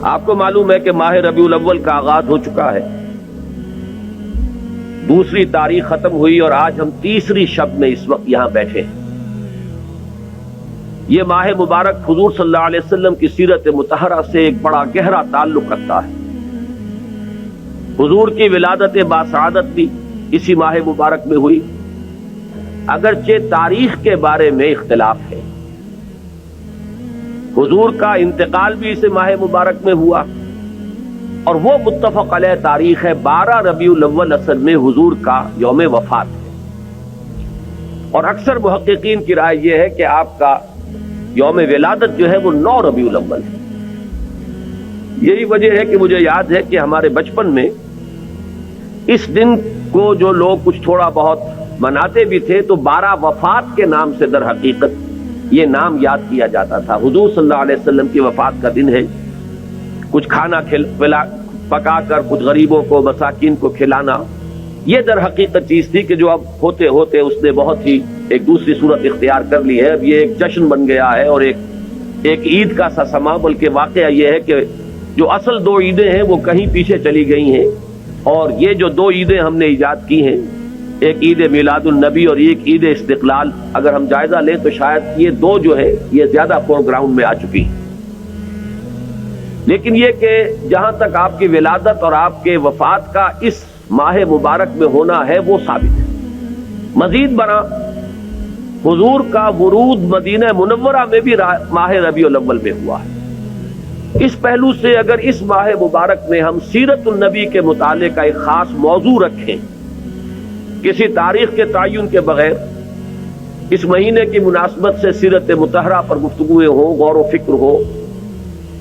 آپ کو معلوم ہے کہ ماہ ربیع الاول کا آغاز ہو چکا ہے، دوسری تاریخ ختم ہوئی اور آج ہم تیسری شب میں اس وقت یہاں بیٹھے ہیں۔ یہ ماہ مبارک حضور صلی اللہ علیہ وسلم کی سیرت مطہرہ سے ایک بڑا گہرا تعلق رکھتا ہے۔ حضور کی ولادت باسعادت بھی اسی ماہ مبارک میں ہوئی، اگرچہ تاریخ کے بارے میں اختلاف ہے۔ حضور کا انتقال بھی اس ماہ مبارک میں ہوا، اور وہ متفق علیہ تاریخ ہے 12 ربیع الاول اصل میں حضور کا یوم وفات ہے، اور اکثر محققین کی رائے یہ ہے کہ آپ کا یوم ولادت جو ہے وہ 9 ربیع الاول ہے۔ یہی وجہ ہے کہ مجھے یاد ہے کہ ہمارے بچپن میں اس دن کو جو لوگ کچھ تھوڑا بہت مناتے بھی تھے تو 12 وفات کے نام سے در حقیقت یہ نام یاد کیا جاتا تھا۔ حضور صلی اللہ علیہ وسلم کی وفات کا دن ہے، کچھ کھانا پکا کر کچھ غریبوں کو مساکین کو کھلانا، یہ در حقیقت چیز تھی کہ جو اب ہوتے ہوتے اس نے بہت ہی ایک دوسری صورت اختیار کر لی ہے۔ اب یہ ایک جشن بن گیا ہے اور ایک عید کا سا سما، بلکہ واقعہ یہ ہے کہ جو اصل 2 عیدیں ہیں وہ کہیں پیچھے چلی گئی ہیں، اور یہ جو 2 عیدیں ہم نے ایجاد کی ہیں، ایک عید میلاد النبی اور ایک عید استقلال، اگر ہم جائزہ لیں تو شاید یہ 2 جو ہے یہ زیادہ فور گراؤنڈ میں آ چکی ہیں۔ لیکن یہ کہ جہاں تک آپ کی ولادت اور آپ کے وفات کا اس ماہ مبارک میں ہونا ہے وہ ثابت ہے۔ مزید برآں حضور کا ورود مدینہ منورہ میں بھی ماہ ربیع الاول میں ہوا ہے۔ اس پہلو سے اگر اس ماہ مبارک میں ہم سیرت النبی کے مطالعے کا ایک خاص موضوع رکھیں، کسی تاریخ کے تعین کے بغیر اس مہینے کی مناسبت سے سیرت مطہرہ پر گفتگویں ہوں، غور و فکر ہو،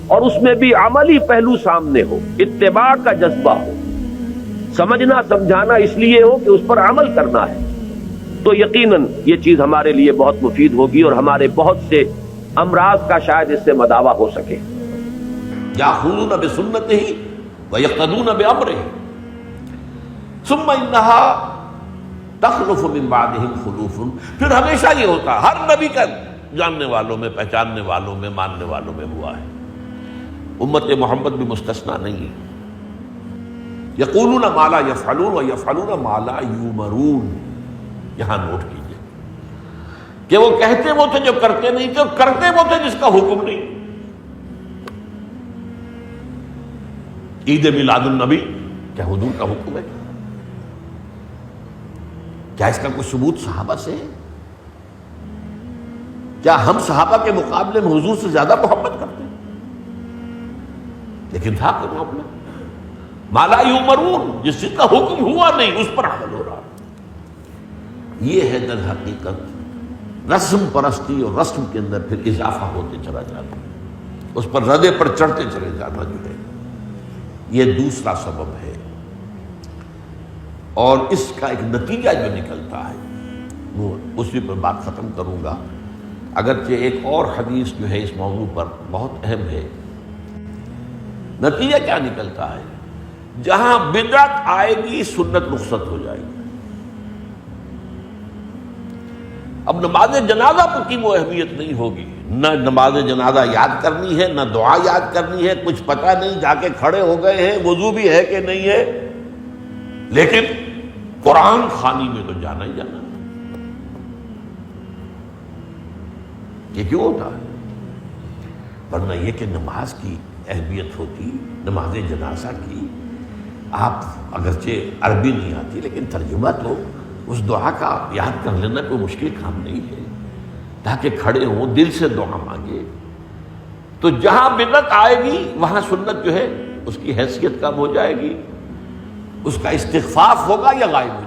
اور اس میں بھی عملی پہلو سامنے ہو، اتباع کا جذبہ ہو، سمجھنا سمجھانا اس لیے ہو کہ اس پر عمل کرنا ہے، تو یقیناً یہ چیز ہمارے لیے بہت مفید ہوگی اور ہمارے بہت سے امراض کا شاید اس سے مداوع ہو سکے۔ یاخذون بسنتہ ویقتدون بامرہ ثم انہا تخلف من بعدہم خلوف۔ پھر ہمیشہ یہ ہوتا ہے، ہر نبی کا جاننے والوں میں، پہچاننے والوں میں، ماننے والوں میں ہوا ہے، امت محمد بھی مستثنیٰ نہیں ہے۔ یقولون ما لا یفعلون ویفعلون ما لا یؤمرون۔ یہاں نوٹ کیجئے کہ وہ کہتے وہ تھے جو کرتے نہیں تھے، اور کرتے وہ تھے جس کا حکم نہیں۔ عید میلاد النبی کیا حضور کا حکم ہے؟ کیا اس کا کوئی ثبوت صحابہ سے ہے؟ کیا ہم صحابہ کے مقابلے میں حضور سے زیادہ محبت کرتے ہیں؟ لیکن تھا کوئی معاملہ ما لا یؤمرون، جس چیز کا حکم ہوا نہیں اس پر عمل ہو رہا۔ یہ ہے در حقیقت رسم پرستی، اور رسم کے اندر پھر اضافہ ہوتے چلا جاتا، اس پر ردے پر چڑھتے چلے جانا جو ہے، یہ دوسرا سبب ہے۔ اور اس کا ایک نتیجہ جو نکلتا ہے وہ اسی پر بات ختم کروں گا، اگرچہ ایک اور حدیث جو ہے اس موضوع پر بہت اہم ہے۔ نتیجہ کیا نکلتا ہے؟ جہاں بدعت آئے گی سنت رخصت ہو جائے گی۔ اب نماز جنازہ کی وہ اہمیت نہیں ہوگی، نہ نماز جنازہ یاد کرنی ہے، نہ دعا یاد کرنی ہے، کچھ پتہ نہیں، جا کے کھڑے ہو گئے ہیں، وضو بھی ہے کہ نہیں ہے، لیکن قرآن خوانی میں تو جانا ہی جانا۔ یہ کیوں ہوتا ہے؟ ورنہ یہ کہ نماز کی اہمیت ہوتی، نماز جنازہ کی، آپ اگرچہ عربی نہیں آتی لیکن ترجمہ تو اس دعا کا یاد کر لینا کوئی مشکل کام نہیں ہے، تاکہ کھڑے ہوں دل سے دعا مانگے۔ تو جہاں بدعت آئے گی وہاں سنت جو ہے اس کی حیثیت کم ہو جائے گی، اس کا استخفاف ہوگا یا غائب ہو جائے گا۔